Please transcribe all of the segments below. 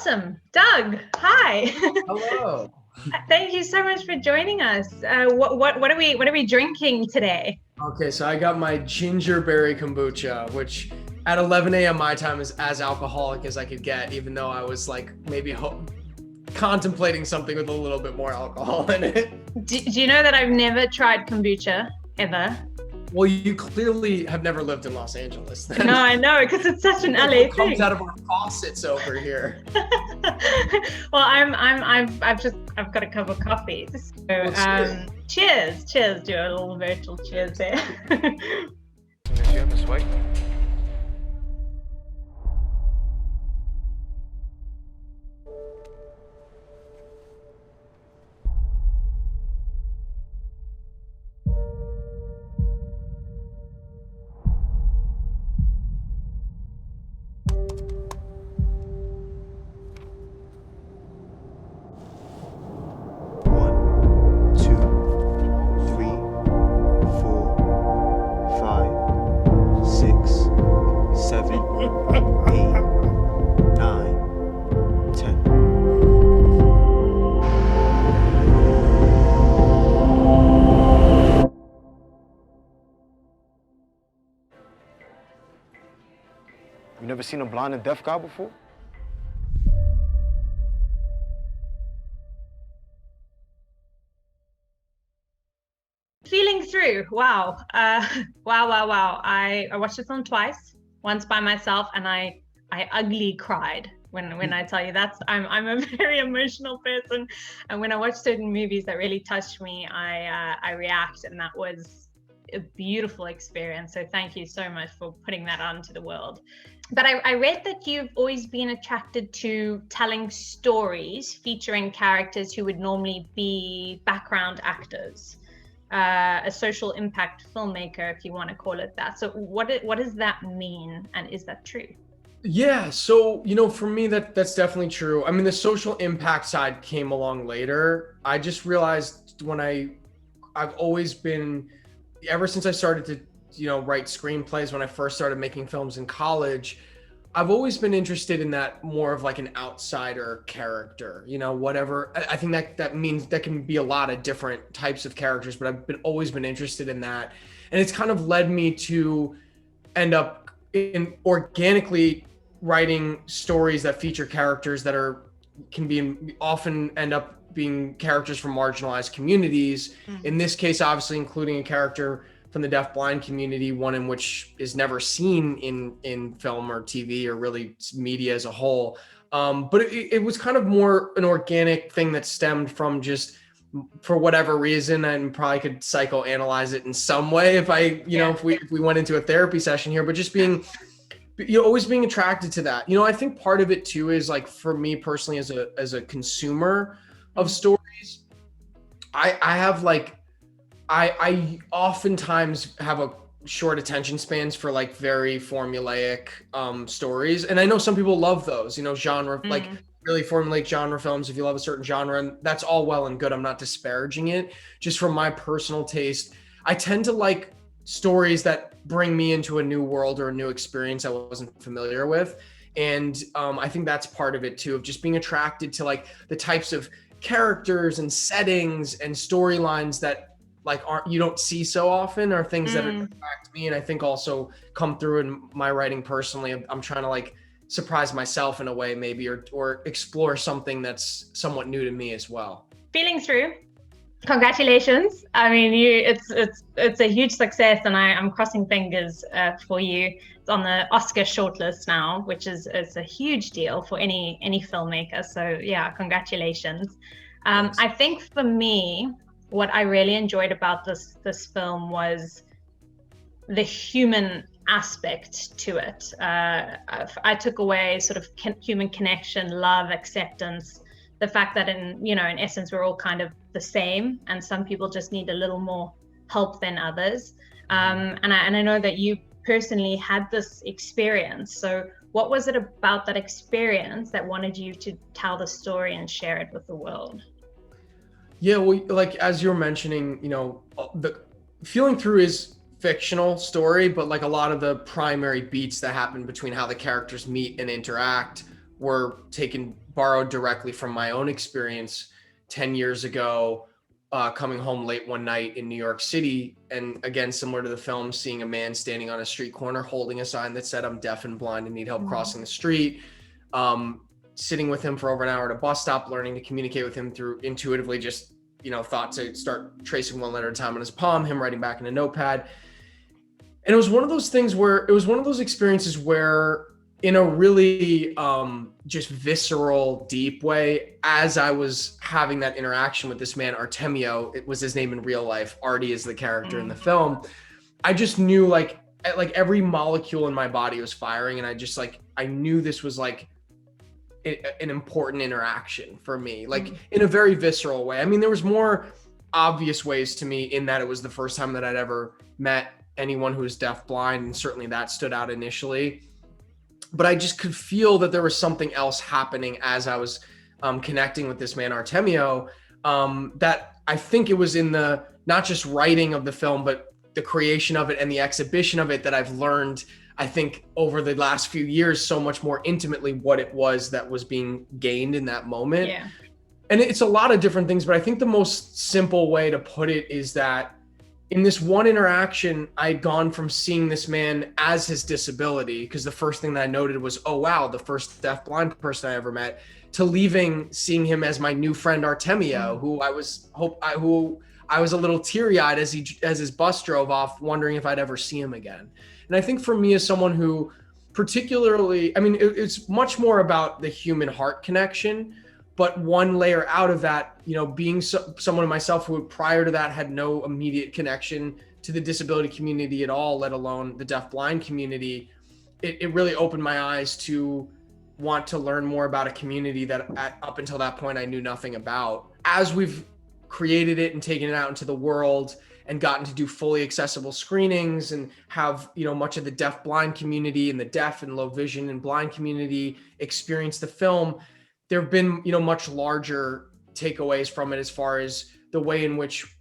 Awesome. Doug, hi. Hello. Thank you so much for joining us. What are we drinking today? Okay, so I got my gingerberry kombucha, which at 11 a.m. my time is as alcoholic as I could get, even though I was like maybe contemplating something with a little bit more alcohol in it. Do you know that I've never tried kombucha ever? Well, you clearly have never lived in Los Angeles then. No, I know, because it's such an LA It comes thing. out of our faucets over here. Well, I've got a cup of coffee. So, cheers. Do a little virtual cheers there. Do you have a swipe? You never seen a blind and deaf guy before? Feeling through. Wow. Wow. I watched the film twice, once by myself, and I ugly cried when I tell you I'm a very emotional person, and when I watch certain movies that really touch me, I react, and that was a beautiful experience. So thank you so much for putting that out into the world. But I read that you've always been attracted to telling stories featuring characters who would normally be background actors. A social impact filmmaker, if you want to call it that. So what does that mean, and is that true? Yeah, so for me that's definitely true. I mean, the social impact side came along later. I just realized when I've always been, ever since I started to write screenplays, when I first started making films in college, I've always been interested in that more of like an outsider character, whatever. I think that means that can be a lot of different types of characters, but I've always been interested in that. And it's kind of led me to end up in organically writing stories that feature characters that often end up being characters from marginalized communities. Mm-hmm. In this case, obviously including a character from the deaf-blind community, one in which is never seen in film or TV or really media as a whole. But it was kind of more an organic thing that stemmed from just, for whatever reason, and probably could psychoanalyze it in some way if if we went into a therapy session here, but just being, always being attracted to that. I think part of it too is, like, for me personally as a consumer of stories, I oftentimes have a short attention spans for like very formulaic stories. And I know some people love those, genre, like really formulaic genre films. If you love a certain genre, and that's all well and good. I'm not disparaging it. Just from my personal taste, I tend to like stories that bring me into a new world or a new experience I wasn't familiar with. And I think that's part of it too, of just being attracted to like the types of characters and settings and storylines that you don't see so often, are things that attract me, and I think also come through in my writing personally. I'm trying to like surprise myself in a way, maybe, or explore something that's somewhat new to me as well. Feeling through. Congratulations. I mean, it's a huge success, and I'm crossing fingers for you. It's on the Oscar shortlist now, which is a huge deal for any filmmaker. So yeah, congratulations. I think for me, what I really enjoyed about this film was the human aspect to it. I took away sort of human connection, love, acceptance, the fact that in essence we're all kind of the same, and some people just need a little more help than others. And I know that you personally had this experience. So what was it about that experience that wanted you to tell the story and share it with the world? Yeah, well, like as you're mentioning, the Feeling Through is fictional story, but like a lot of the primary beats that happen between how the characters meet and interact were borrowed directly from my own experience 10 years ago, coming home late one night in New York City. And again, similar to the film, seeing a man standing on a street corner holding a sign that said, "I'm deaf and blind and need help crossing the street." Sitting with him for over an hour at a bus stop, learning to communicate with him through intuitively, just, thought to start tracing one letter at a time on his palm, him writing back in a notepad. And it was one of those things where, it was one of those experiences where, in a really just visceral, deep way, as I was having that interaction with this man, Artemio, it was his name in real life, Artie is the character in the film, I just knew like every molecule in my body was firing. And I knew this was like an important interaction for me, like in a very visceral way. I mean, there was more obvious ways to me in that it was the first time that I'd ever met anyone who was deafblind, and certainly that stood out initially. But I just could feel that there was something else happening as I was connecting with this man, Artemio, that I think it was in the, not just writing of the film, but the creation of it and the exhibition of it, that I've learned, I think, over the last few years, so much more intimately what it was that was being gained in that moment. Yeah. And it's a lot of different things, but I think the most simple way to put it is that in this one interaction, I'd gone from seeing this man as his disability, because the first thing that I noted was, oh wow, the first deafblind person I ever met, to leaving seeing him as my new friend Artemio, who I was a little teary-eyed as his bus drove off, wondering if I'd ever see him again. And I think for me, as someone who particularly, I mean, it's much more about the human heart connection. But one layer out of that, being someone myself who prior to that had no immediate connection to the disability community at all, let alone the deafblind community, it really opened my eyes to want to learn more about a community that up until that point I knew nothing about. As we've created it and taken it out into the world and gotten to do fully accessible screenings and have, much of the deafblind community and the deaf and low vision and blind community experience the film, there have been, much larger takeaways from it as far as the way in which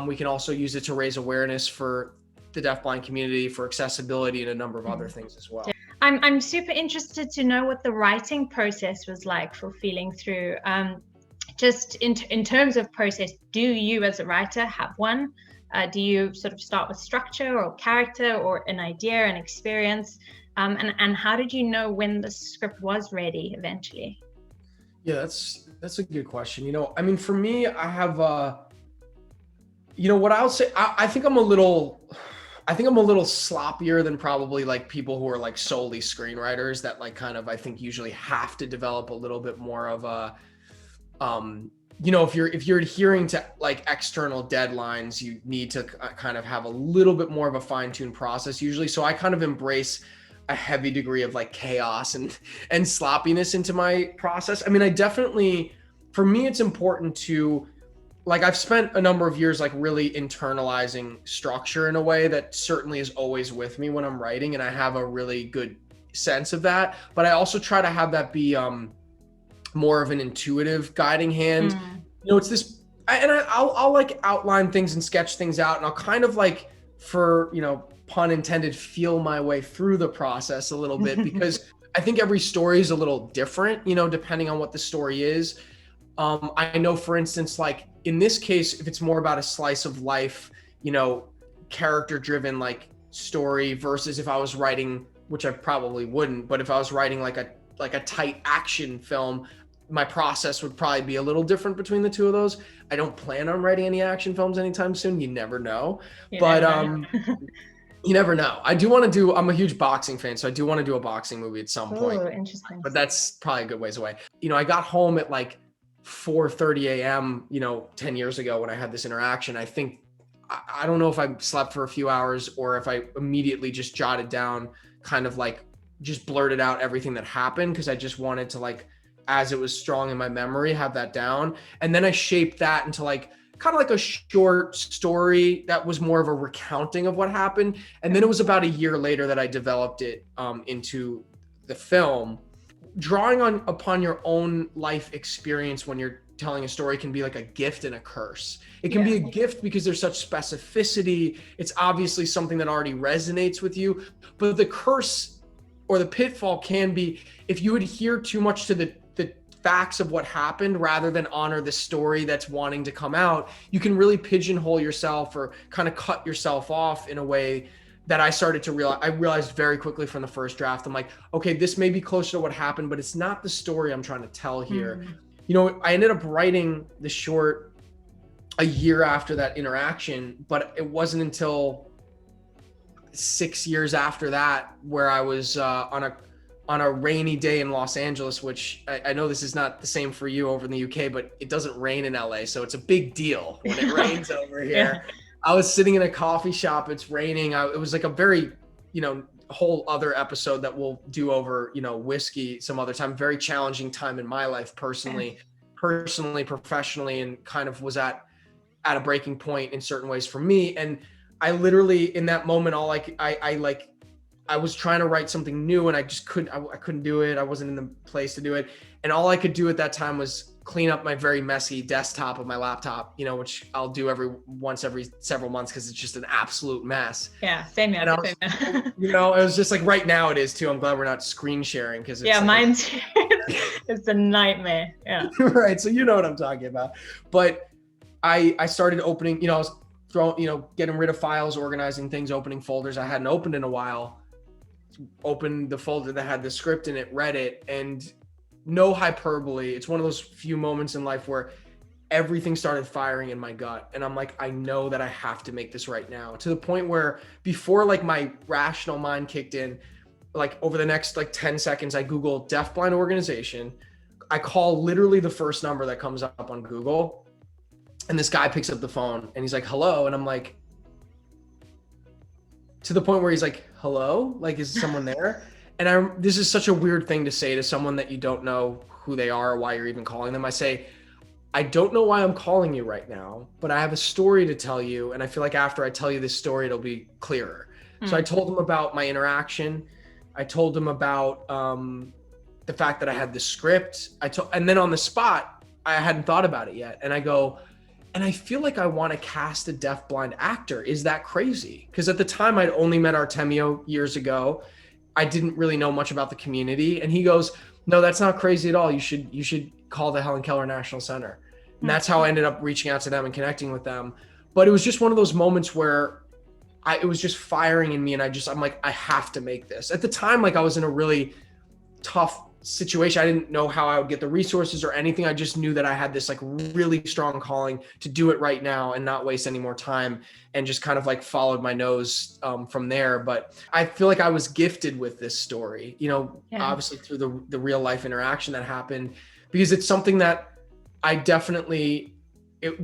we can also use it to raise awareness for the deafblind community, for accessibility, and a number of other things as well. I'm super interested to know what the writing process was like for Feeling Through. Just in terms of process, do you as a writer have one? Do you sort of start with structure or character or an idea, an experience? And how did you know when the script was ready eventually? Yeah, that's a good question. I mean, for me, I have, what I'll say, I think I'm a little sloppier than probably like people who are like solely screenwriters that like kind of, I think, usually have to develop a little bit more of a, if you're adhering to like external deadlines, you need to kind of have a little bit more of a fine-tuned process usually. So I kind of embrace a heavy degree of like chaos and sloppiness into my process. I mean, for me, it's important to, like, I've spent a number of years like really internalizing structure in a way that certainly is always with me when I'm writing, and I have a really good sense of that. But I also try to have that be more of an intuitive guiding hand. It's this, and I'll like outline things and sketch things out, and I'll kind of like, for pun intended, feel my way through the process a little bit, because I think every story is a little different, depending on what the story is. I know, for instance, like in this case, if it's more about a slice of life, character driven like story versus if I was writing, which I probably wouldn't, but if I was writing like a tight action film, my process would probably be a little different between the two of those. I don't plan on writing any action films anytime soon. You never know. You never know. I'm a huge boxing fan, so I do want to do a boxing movie at some point. Interesting. But that's probably a good ways away. I got home at like 4:30 a.m., 10 years ago when I had this interaction. I think, I don't know if I slept for a few hours or if I immediately just jotted down, kind of like just blurted out everything that happened, because I just wanted to, like, as it was strong in my memory, have that down. And then I shaped that into like kind of like a short story that was more of a recounting of what happened. And then it was about a year later that I developed it into the film. Drawing upon your own life experience when you're telling a story can be like a gift and a curse. It can be a gift because there's such specificity. It's obviously something that already resonates with you, but the curse or the pitfall can be if you adhere too much to the facts of what happened rather than honor the story that's wanting to come out, you can really pigeonhole yourself or kind of cut yourself off in a way that I started to realize. I realized very quickly from the first draft. I'm like, okay, this may be closer to what happened, but it's not the story I'm trying to tell here. You know, I ended up writing the short a year after that interaction, but it wasn't until 6 years after that where I was on a rainy day in Los Angeles, which I know this is not the same for you over in the UK, but it doesn't rain in LA. So it's a big deal when it rains over here. Yeah. I was sitting in a coffee shop, it's raining. It was like a very, you know, whole other episode that we'll do over, you know, whiskey some other time. Very challenging time in my life personally, professionally, and kind of was at a breaking point in certain ways for me. And I literally, in that moment, I was trying to write something new and I just couldn't do it. I wasn't in the place to do it. And all I could do at that time was clean up my very messy desktop of my laptop, you know, which I'll do every several months because it's just an absolute mess. Yeah, same here. You know, it was just like right now it is too. I'm glad we're not screen sharing because yeah, mine too. It's a nightmare. Yeah. Right. So you know what I'm talking about. But I started opening, you know, I was getting rid of files, organizing things, opening folders I hadn't opened in a while. Opened the folder that had the script in it, read it, and no hyperbole, it's one of those few moments in life where everything started firing in my gut. And I'm like, I know that I have to make this right now, to the point where before like my rational mind kicked in, like over the next like 10 seconds, I Google DeafBlind organization. I call literally the first number that comes up on Google. And this guy picks up the phone and he's like, hello. And I'm like, to the point where he's like, hello, like, is someone there? And this is such a weird thing to say to someone that you don't know who they are or why you're even calling them. I say, I don't know why I'm calling you right now, but I have a story to tell you. And I feel like after I tell you this story, it'll be clearer. So I told him about my interaction. I told him about the fact that I had the script. And then on the spot, I hadn't thought about it yet. And I go, and I feel like I want to cast a deafblind actor. Is that crazy? Because at the time I'd only met Artemio years ago. I didn't really know much about the community. And he goes, no, that's not crazy at all. You should call the Helen Keller National Center. And that's how I ended up reaching out to them and connecting with them. But it was just one of those moments where it was just firing in me. And I'm like, I have to make this. At the time, like I was in a really tough situation. I didn't know how I would get the resources or anything. I just knew that I had this like really strong calling to do it right now and not waste any more time, and just kind of like followed my nose from there. But I feel like I was gifted with this story, you know, obviously through the real life interaction that happened, because it's something that I definitely,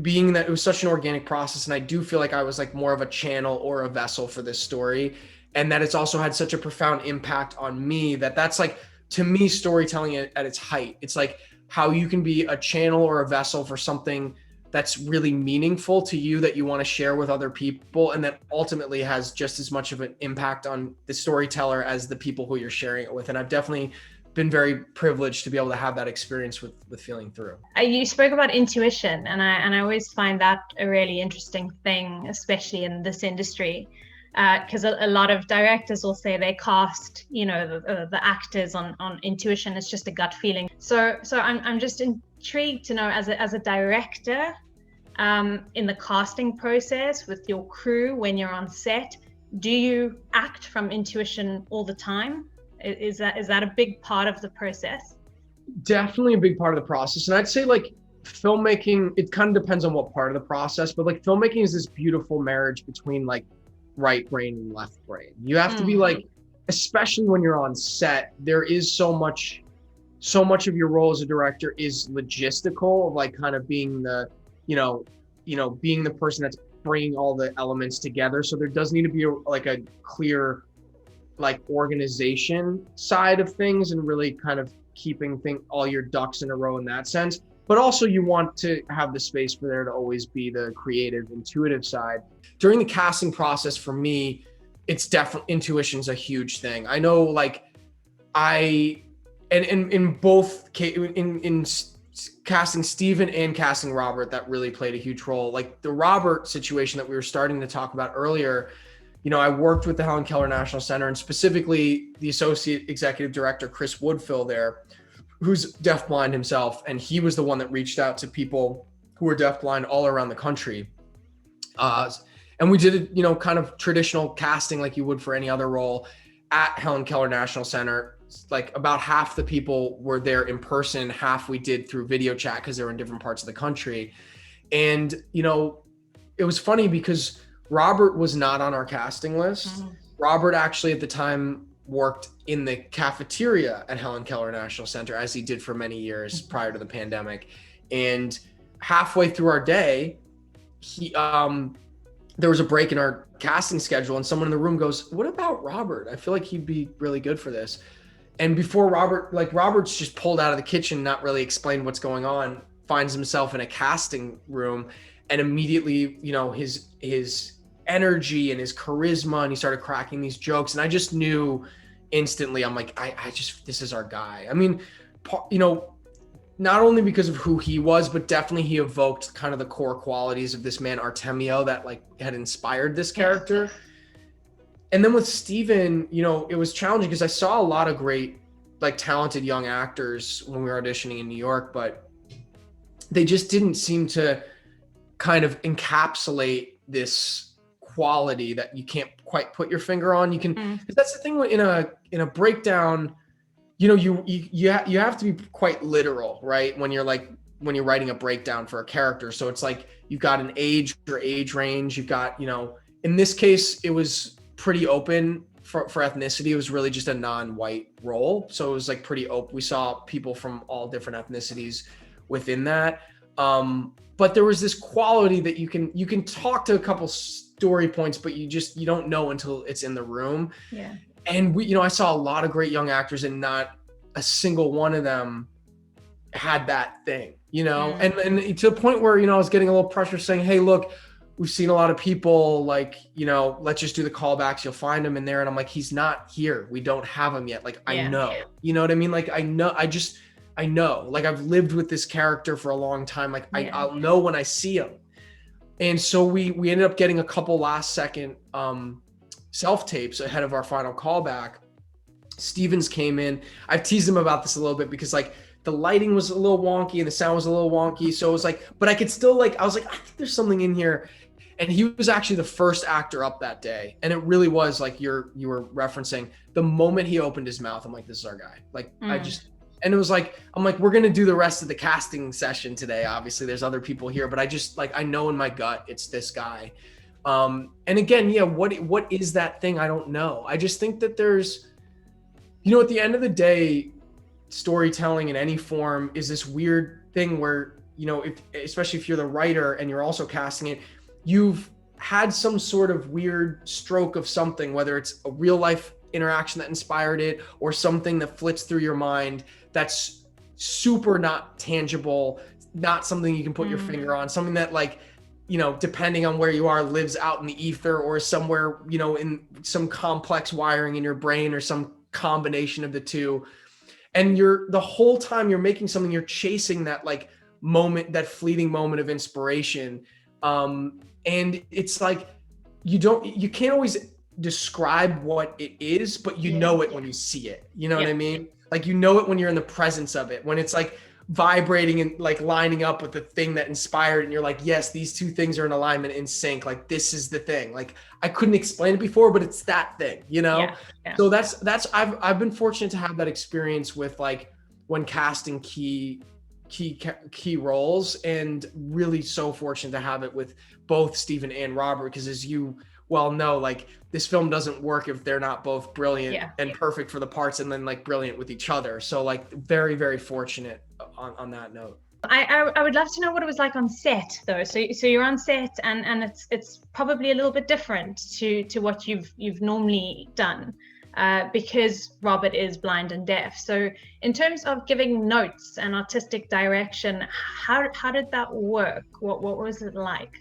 being that it was such an organic process, and I do feel like I was like more of a channel or a vessel for this story, and that it's also had such a profound impact on me that's like, to me, storytelling at its height. It's like how you can be a channel or a vessel for something that's really meaningful to you that you want to share with other people, and that ultimately has just as much of an impact on the storyteller as the people who you're sharing it with. And I've definitely been very privileged to be able to have that experience with Feeling Through. You spoke about intuition, and I always find that a really interesting thing, especially in this industry. Because a lot of directors will say they cast, you know, the actors on intuition. It's just a gut feeling. So I'm just intrigued to know, as a director, in the casting process with your crew when you're on set, do you act from intuition all the time? Is that a big part of the process? Definitely a big part of the process. And I'd say like filmmaking, it kind of depends on what part of the process, but like filmmaking is this beautiful marriage between like right brain and left brain. You have to be like, especially when you're on set, there is so much of your role as a director is logistical, of like kind of being the, being the person that's bringing all the elements together. So there does need to be a clear like organization side of things, and really kind of keeping all your ducks in a row in that sense. But also you want to have the space for there to always be the creative, intuitive side. During the casting process, for me, it's definitely, intuition's a huge thing. I know, like, in casting Steven and casting Robert, that really played a huge role. Like the Robert situation that we were starting to talk about earlier, I worked with the Helen Keller National Center, and specifically the Associate Executive Director, Chris Woodfill there, who's deafblind himself. And he was the one that reached out to people who were deafblind all around the country. And we did it, kind of traditional casting like you would for any other role at Helen Keller National Center. Like about half the people were there in person, half we did through video chat because they were in different parts of the country. And, it was funny because Robert was not on our casting list. Mm-hmm. Robert actually at the time worked in the cafeteria at Helen Keller National Center, as he did for many years prior to the pandemic. And halfway through our day, there was a break in our casting schedule, and someone in the room goes, "What about Robert? I feel like he'd be really good for this." And before Robert's just pulled out of the kitchen, not really explained what's going on, finds himself in a casting room, and immediately, his energy and his charisma, and he started cracking these jokes, and I just knew instantly, I'm like, this is our guy. I mean, not only because of who he was, but definitely he evoked kind of the core qualities of this man Artemio that had inspired this character. And then with Steven, it was challenging because I saw a lot of great, talented young actors when we were auditioning in New York, but they just didn't seem to kind of encapsulate this quality that you can't quite put your finger on. You can, because that's the thing in a breakdown, you have to be quite literal, right? When you're writing a breakdown for a character. So it's like, you've got an age or age range. You've got, in this case, it was pretty open for ethnicity. It was really just a non-white role. So it was pretty open. We saw people from all different ethnicities within that. But there was this quality that you can talk to a couple story points, but you don't know until it's in the room. Yeah. And I saw a lot of great young actors, and not a single one of them had that thing, and to the point where, I was getting a little pressure saying, "Hey, look, we've seen a lot of people, let's just do the callbacks. You'll find him in there." And I'm like, "He's not here. We don't have him yet." I know, you know what I mean? I know, I've lived with this character for a long time. I'll know when I see him. And so we ended up getting a couple last second, self-tapes ahead of our final callback. Stevens came in. I've teased him about this a little bit because the lighting was a little wonky and the sound was a little wonky. So it was but I could still I was I think there's something in here. And he was actually the first actor up that day. And it really was you were referencing, the moment he opened his mouth, I'm like, this is our guy. And it was I'm we're going to do the rest of the casting session today. Obviously there's other people here, but I just I know in my gut, it's this guy. And again, what is that thing? I don't know. I just think that there's, at the end of the day, storytelling in any form is this weird thing where, especially if you're the writer and you're also casting it, you've had some sort of weird stroke of something, whether it's a real life interaction that inspired it or something that flits through your mind that's super not tangible, not something you can put your finger on, something that depending on where you are, lives out in the ether or somewhere, in some complex wiring in your brain or some combination of the two. And the whole time you're making something, you're chasing that moment, that fleeting moment of inspiration. And it's you can't always describe what it is, but you know it when you see it. You know what I mean? You know it when you're in the presence of it, when it's vibrating and lining up with the thing that inspired, and you're yes, these two things are in alignment, in sync. This is the thing. I couldn't explain it before, but it's that thing, Yeah. So that's I've been fortunate to have that experience with when casting key roles, and really so fortunate to have it with both Steven and Robert, because as you well know, this film doesn't work if they're not both brilliant and perfect for the parts, and then brilliant with each other. So very, very fortunate on that note. I would love to know what it was like on set though. So you're on set, and it's probably a little bit different to what you've normally done, because Robert is blind and deaf. So in terms of giving notes and artistic direction, how did that work? What was it like?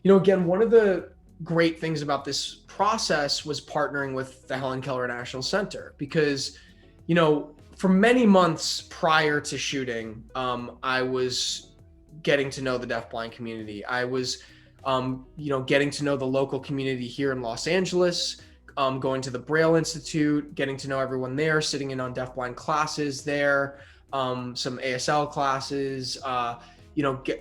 Again, one of the great things about this process was partnering with the Helen Keller National Center, because, for many months prior to shooting, I was getting to know the deafblind community. I was Getting to know the local community here in Los Angeles, going to the Braille Institute, getting to know everyone there, sitting in on DeafBlind classes there, some ASL classes,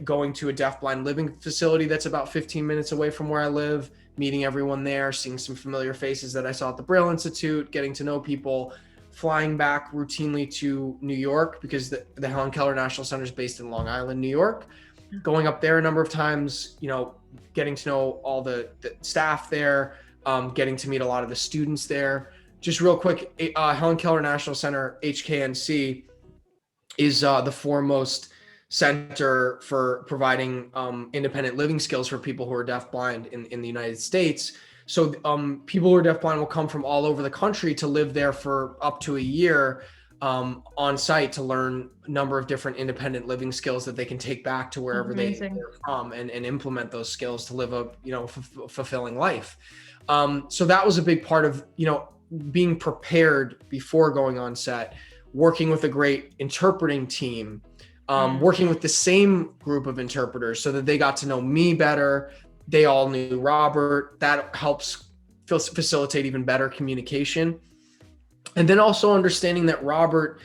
going to a DeafBlind living facility that's about 15 minutes away from where I live, meeting everyone there, seeing some familiar faces that I saw at the Braille Institute, getting to know people, flying back routinely to New York because the Helen Keller National Center is based in Long Island, New York. Going up there a number of times, getting to know all the staff there, getting to meet a lot of the students there. Just real quick, Helen Keller National Center, HKNC, is the foremost center for providing independent living skills for people who are deafblind in the United States. So people who are deafblind will come from all over the country to live there for up to a year on site to learn a number of different independent living skills that they can take back to wherever they're from and implement those skills to live a fulfilling life. So that was a big part of being prepared before going on set, working with a great interpreting team, working with the same group of interpreters so that they got to know me better. They all knew Robert. That helps facilitate even better communication. And then also understanding that Robert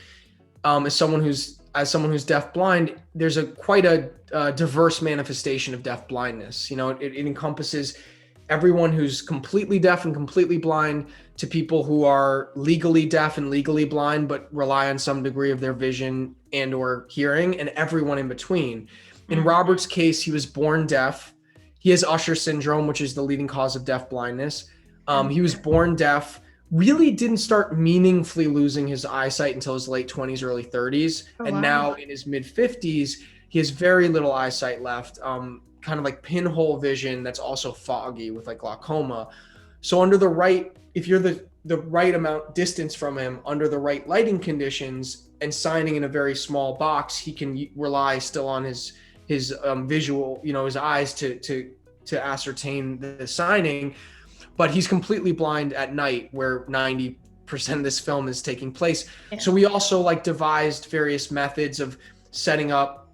is someone who's deafblind, there's quite a diverse manifestation of deafblindness. It encompasses everyone who's completely deaf and completely blind to people who are legally deaf and legally blind, but rely on some degree of their vision and or hearing, and everyone in between. In Robert's case, he was born deaf. He has Usher syndrome, which is the leading cause of deafblindness. He was born deaf, really didn't start meaningfully losing his eyesight until his late 20s, early 30s. Now in his mid 50s, he has very little eyesight left, kind of like pinhole vision that's also foggy with like glaucoma. So if you're the right amount distance from him, under the right lighting conditions and signing in a very small box, he can rely still on his visual, his eyes to ascertain the signing. But he's completely blind at night, where 90% of this film is taking place. Yeah. So we also devised various methods of setting up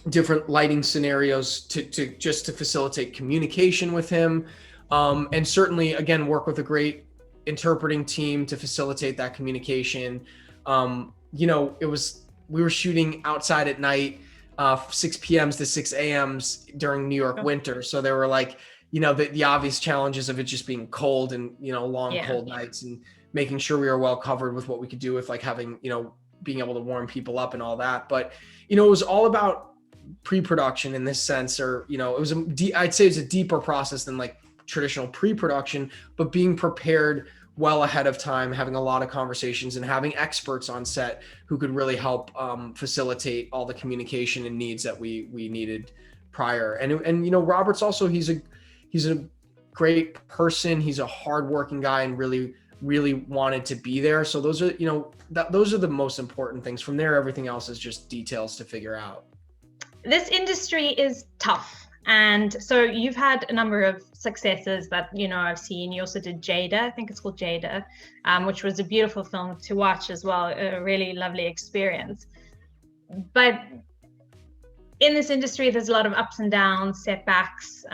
different lighting scenarios to facilitate communication with him. And certainly, again, work with a great interpreting team to facilitate that communication. We were shooting outside at night, 6 p.m.s to 6 a.m.s during New York winter. So there were the obvious challenges of it just being cold and, long, cold nights, and making sure we were well covered with what we could do with having, being able to warm people up and all that. But, it was all about pre-production in this sense, or, I'd say it's a deeper process than traditional pre-production, but being prepared well ahead of time, having a lot of conversations and having experts on set who could really help facilitate all the communication and needs that we needed prior. And Robert's also, he's a great person. He's a hardworking guy and really, really wanted to be there. So those are, those are the most important things. From there, everything else is just details to figure out. This industry is tough. And so you've had a number of successes that, I've seen. You also did Jada, I think it's called Jada, which was a beautiful film to watch as well, a really lovely experience. But in this industry, there's a lot of ups and downs, setbacks,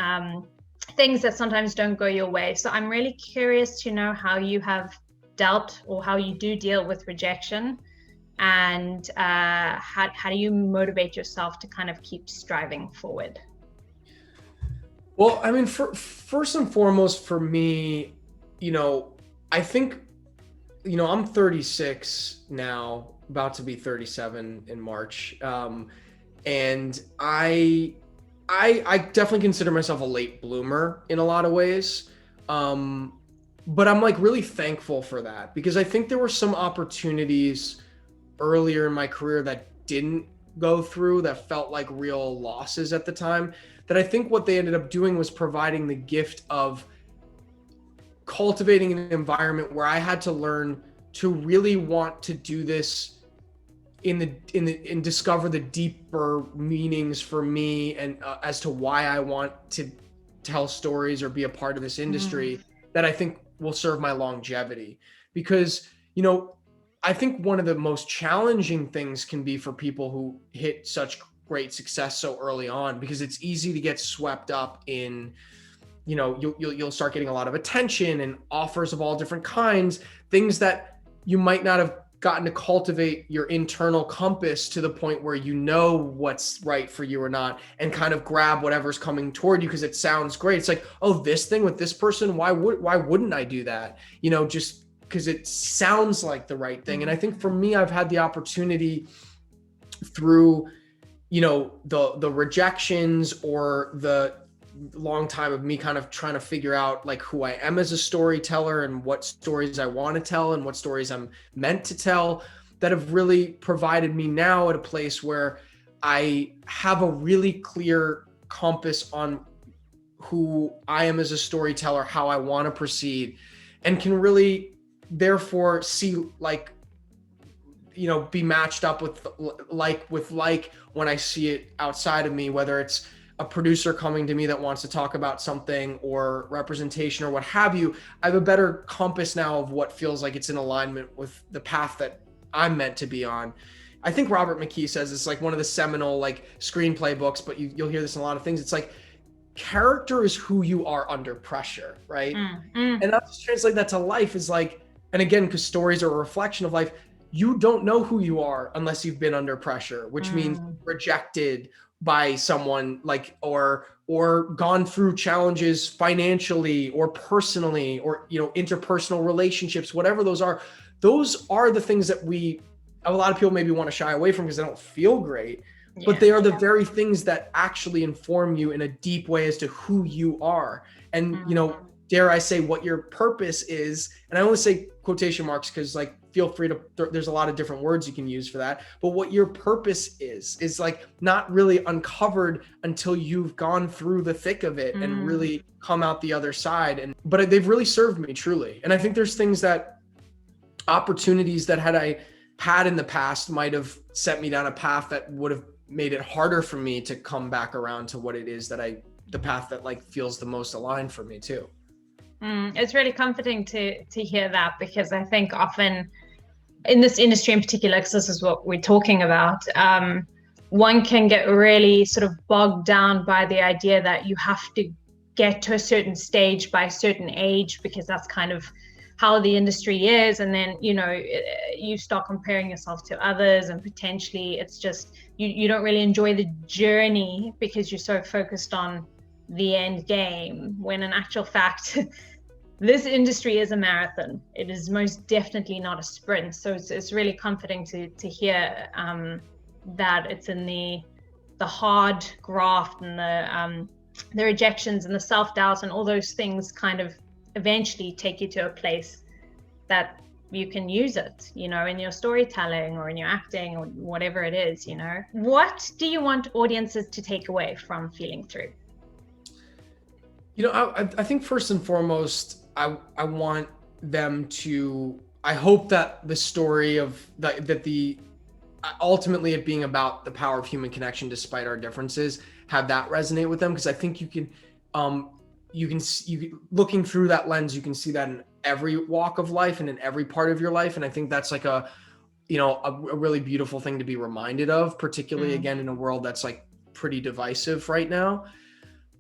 things that sometimes don't go your way. So I'm really curious to know how you have dealt, or how you do deal with rejection, and how do you motivate yourself to kind of keep striving forward? Well, I mean, first and foremost for me, I think, I'm 36 now, about to be 37 in March. And I definitely consider myself a late bloomer in a lot of ways. But I'm really thankful for that, because I think there were some opportunities earlier in my career that didn't go through, that felt like real losses at the time, that I think what they ended up doing was providing the gift of cultivating an environment where I had to learn to really want to do this and discover the deeper meanings for me, and as to why I want to tell stories or be a part of this industry, that I think will serve my longevity. Because, I think one of the most challenging things can be for people who hit such great success so early on, because it's easy to get swept up in, you know, you'll start getting a lot of attention and offers of all different kinds, things that you might not have gotten to cultivate your internal compass to the point where you know what's right for you or not, and kind of grab whatever's coming toward you because it sounds great. It's like, oh, this thing with this person, why wouldn't I do that? You know, just because it sounds like the right thing. And I think for me, I've had the opportunity through, you know, the rejections or the long time of me kind of trying to figure out like who I am as a storyteller and what stories I want to tell and what stories I'm meant to tell, that have really provided me now at a place where I have a really clear compass on who I am as a storyteller, how I want to proceed, and can really therefore see, like, you know, be matched up with like when I see it outside of me, whether it's a producer coming to me that wants to talk about something or representation or what have you. I have a better compass now of what feels like it's in alignment with the path that I'm meant to be on. I think Robert McKee says it's like one of the seminal like screenplay books, but you'll hear this in a lot of things. It's like, character is who you are under pressure, right? And I'll just translate that to life is like, and again, because stories are a reflection of life, you don't know who you are unless you've been under pressure, which means rejected by someone, like, or gone through challenges financially or personally, or, you know, interpersonal relationships, whatever those are the things that a lot of people maybe want to shy away from because they don't feel great, but they are the very things that actually inform you in a deep way as to who you are. And, you know, dare I say what your purpose is. And I only say quotation marks because, like, feel free to, there's a lot of different words you can use for that. But what your purpose is like not really uncovered until you've gone through the thick of it and really come out the other side. But they've really served me truly. And I think there's things that, opportunities that had I had in the past might have set me down a path that would have made it harder for me to come back around to what it is that the path that like feels the most aligned for me too. It's really comforting to hear that, because I think often in this industry in particular, because this is what we're talking about, one can get really sort of bogged down by the idea that you have to get to a certain stage by a certain age, because that's kind of how the industry is. And then, you know, you start comparing yourself to others, and potentially it's just, you don't really enjoy the journey because you're so focused on the end game, when in actual fact, this industry is a marathon. It is most definitely not a sprint. So it's really comforting to hear that it's in the hard graft and the rejections and the self-doubts and all those things kind of eventually take you to a place that you can use it, you know, in your storytelling or in your acting or whatever it is, you know. What do you want audiences to take away from Feeling Through? You know, I think first and foremost, I want them to, I hope that the story of that the ultimately it being about the power of human connection despite our differences, have that resonate with them. Because I think you can looking through that lens, you can see that in every walk of life and in every part of your life. And I think that's like a really beautiful thing to be reminded of, particularly again, in a world that's like pretty divisive right now.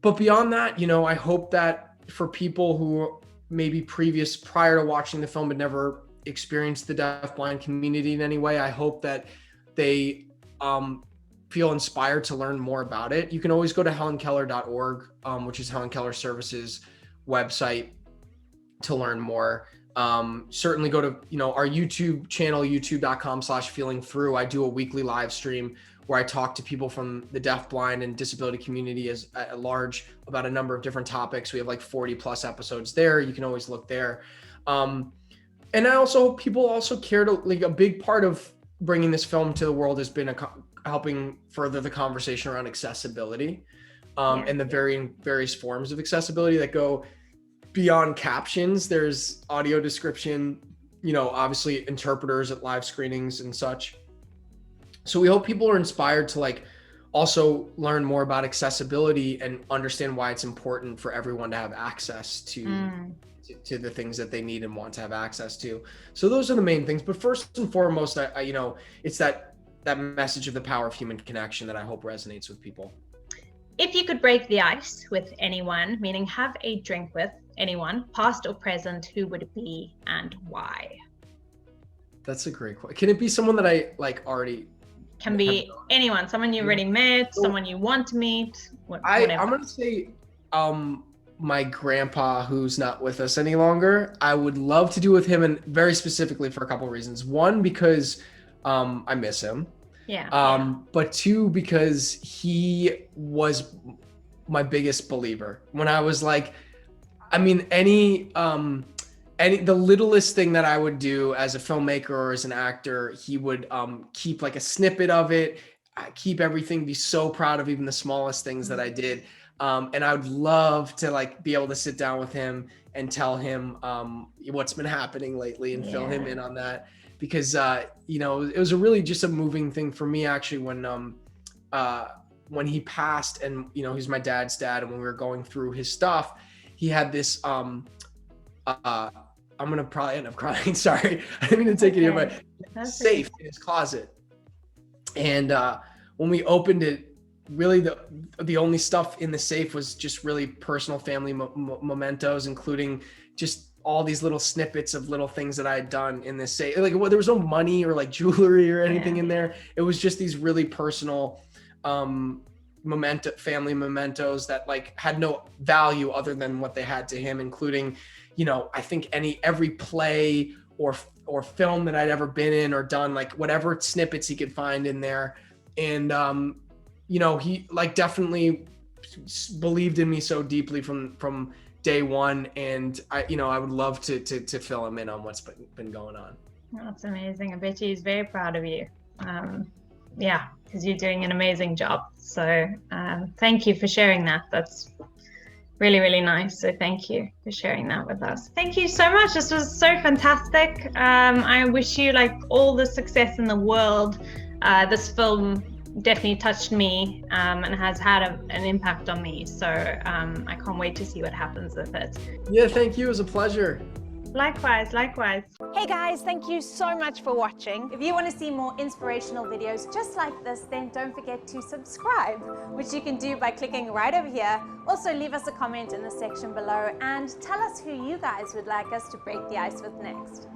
But beyond that, you know, I hope that for people who maybe prior to watching the film had never experienced the deafblind community in any way, I hope that they feel inspired to learn more about it. You can always go to helenkeller.org, which is Helen Keller Services website, to learn more. Certainly go to, you know, our YouTube channel, youtube.com/feelingthrough. I do a weekly live stream where I talk to people from the deafblind and disability community at large about a number of different topics. We have like 40 plus episodes there. You can always look there. And people also care to, like, a big part of bringing this film to the world has been helping further the conversation around accessibility, and the various forms of accessibility that go beyond captions. There's audio description, you know, obviously interpreters at live screenings and such. So we hope people are inspired to like also learn more about accessibility and understand why it's important for everyone to have access to the things that they need and want to have access to. So those are the main things. But first and foremost, I you know, it's that that message of the power of human connection that I hope resonates with people. If you could break the ice with anyone, meaning have a drink with anyone, past or present, who would it be and why? That's a great question. Can it be someone that I like already? Can be anyone, someone you already met, someone you want to meet, whatever. I'm gonna say my grandpa, who's not with us any longer. I would love to do with him, and very specifically for a couple of reasons. One, because I miss him. Yeah. But two, because he was my biggest believer. When I was like, I mean, the littlest thing that I would do as a filmmaker or as an actor, he would keep like a snippet of it, keep everything, be so proud of even the smallest things that I did. And I would love to like be able to sit down with him and tell him what's been happening lately and fill him in on that. Because you know, it was really just a moving thing for me actually when he passed, and you know, he's my dad's dad, and when we were going through his stuff, he had this I'm gonna probably end up crying. Sorry, I didn't mean to take it here, but safe in his closet. And when we opened it, really the only stuff in the safe was just really personal family mementos, including just all these little snippets of little things that I had done in this safe. Like, well, there was no money or like jewelry or anything in there. It was just these really personal family mementos that like had no value other than what they had to him, including, you know, I think every play or film that I'd ever been in or done, like whatever snippets he could find in there. And you know, he like definitely believed in me so deeply from day one, and I would love to fill him in on what's been going on. That's amazing. I bet he's very proud of you. Yeah, because you're doing an amazing job. So thank you for sharing that. That's really, really nice. So thank you for sharing that with us. Thank you so much. This was so fantastic. I wish you like all the success in the world. This film definitely touched me and has had an impact on me. So I can't wait to see what happens with it. Yeah, thank you. It was a pleasure. Likewise. Hey guys, thank you so much for watching. If you want to see more inspirational videos just like this, then don't forget to subscribe, which you can do by clicking right over here. Also leave us a comment in the section below and tell us who you guys would like us to break the ice with next.